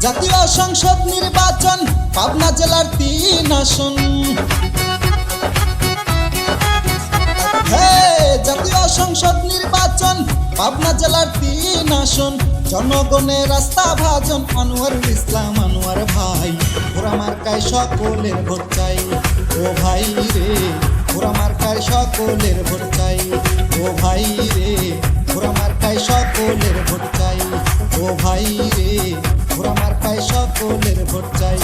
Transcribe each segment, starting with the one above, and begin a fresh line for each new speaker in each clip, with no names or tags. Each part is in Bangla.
জাতীয় সংসদ নির্বাচন পাবনা জেলার ৩ আসন। জাতীয় সংসদ নির্বাচন পাবনা জেলার ৩ আসন। জনগণের রাস্তা ভাজন আনোয়ারুল ইসলাম আনোয়ার ভাই। ঘোড়া মার্কায় সকলের ভোট চাই ও ভাই রে, ঘোড়া মার্কায় সকলের ভোট চাই ও ভাই রে, ঘোড়া মার্কায় সকলের ভোট চাই ও ভাই রে, ঘোড়া মার্কায় সকলের ভোট চাই।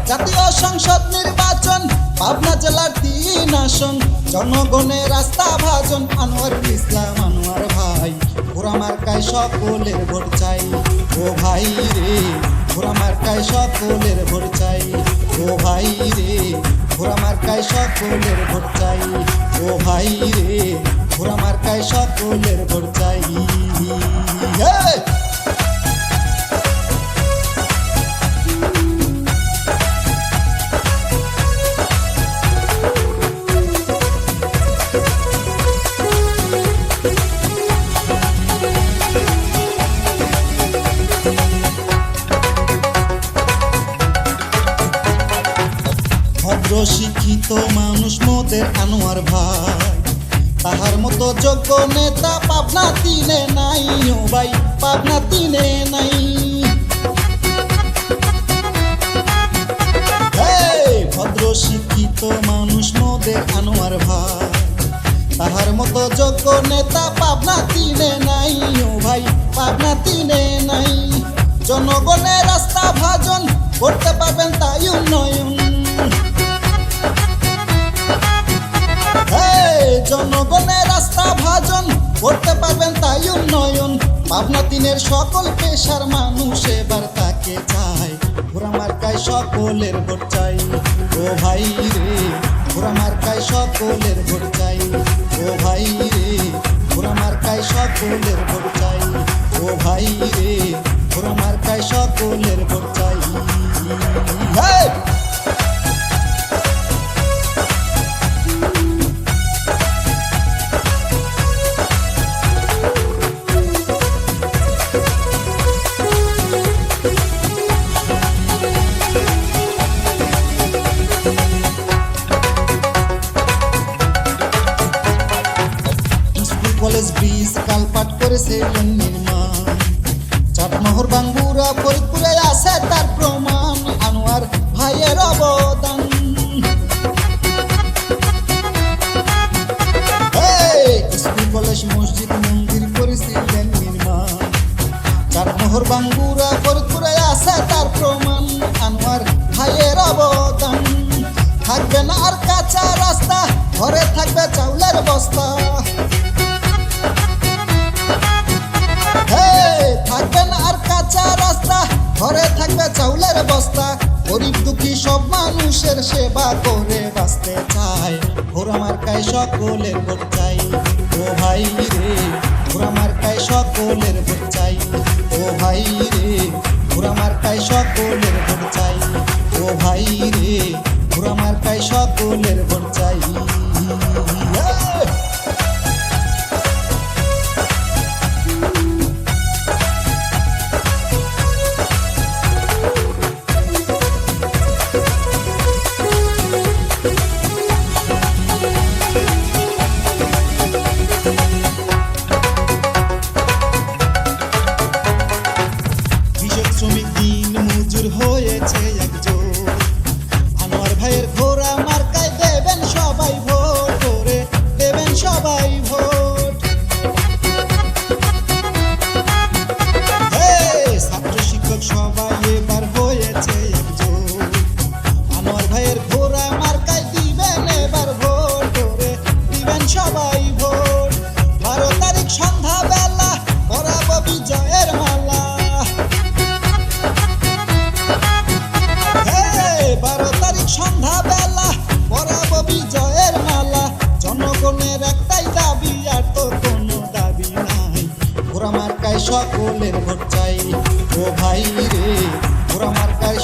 জাতীয় সংসদ নির্বাচন পাবনা জেলার ৩ আসন। জনগণের রাস্তা ভাজন আনোয়ারুল ইসলাম আনোয়ার ভাই। ঘোড়া মার্কায় সকলের ভোট চাই ও ভাই রে, ঘোড়া মার্কায় সকলের ভোট চাই ও ভাই রে, ঘোড়া মার্কায় সকলের ভোট চাই ও ভাই রে, ঘোড়া মার্কায় সকলের ভোট চাই। ভদ্র শিক্ষিত মানুষ মোদের আনোয়ার ভাই। তাহার মতো যোগ্য নেতা পাবনা ৩-এ নাই ও ভাই, পাবনা ৩-এ নাই। ভদ্র শিক্ষিত মানুষ মোদের আনোয়ার ভাই। তাহার মতো যোগ্য নেতা পাবনা ৩-এ নাই ও ভাই, পাবনা 3-এ নাই। জনগণের রাস্তা ভাজন করতে পারবেন তাই উন্নয়ন। জনগণের রাস্তা ভাজন করতে পারবেন তাই উন্নয়ন। পাবনা ৩-এর সকল পেশার মানুষ এবার তাকে চায়। ঘোড়া মার্কায় সকলের ভোট চাই ও ভাই রে, ঘোড়া মার্কায় সকলের ভোট চাই ও ভাই রে, ঘোড়া মার্কায় সকলের ভোট চাই ও ভাই রে, ঘোড়া মার্কায় সকলের ভোট চাই। কলেজ ব্রিজ কালপাট করেছিলেন নির্মাণ। চাটমোহর বাঙ্গুরা ফরিদপুরে আছে তার প্রমাণ আনোয়ার ভাইয়ের অবদান। স্কুল কলেজ মসজিদ মন্দির করেছিলেন নির্মাণ। চাটমোহর বাঙ্গুরা ফরিদপুরে আছে তার প্রমাণ আনোয়ার ভাইয়ের অবদান। থাকবে না আর কাঁচা রাস্তা, ঘরে থাকবে চাউলের বস্তা। থাকবেন আর কাঁচা রাস্তা, ঘরে থাকবে চাউলের বস্তা। গরিব দুঃখী সব মানুষের সেবা করে বাঁচতে চায়। ঘোড়া মার্কায় সকলের ভোট চাই ও ভাই রে, ঘোড়া মার্কায় সকলের ভোট চাই ও ভাই রে, ঘোড়া মার্কায় সকলের ভোট চাই ও ভাই রে, ঘোড়া মার্কায় সকলের ভোট চাই। শ্রমিক দিন মজুর হয়েছে একজন। আনোয়ার ভাইয়ের ঘোড়া মার্কায় দেবেন সবাই ভোট করে, দেবেন সবাই ভোট। ছাত্র শিক্ষক সবাই এবার হয়েছে একজন। আনোয়ার ভাইয়ের ঘোড়া মার্কায় দিবেন এবার ভোট করে, দিবেন সবাই ভোট। 12 তারিখ সন্ধ্যা বেলা পরাবো বিজয়ের মালা। 12 তারিখ সন্ধ্যা বেলা পরাবো বিজয়ের মালা। জনগণের একটাই দাবি আর তো কোনো দাবি নাই। ঘোড়া মার্কায় সকলের ভোট চাই ও ভাই রে, ঘোড়া মার্কায়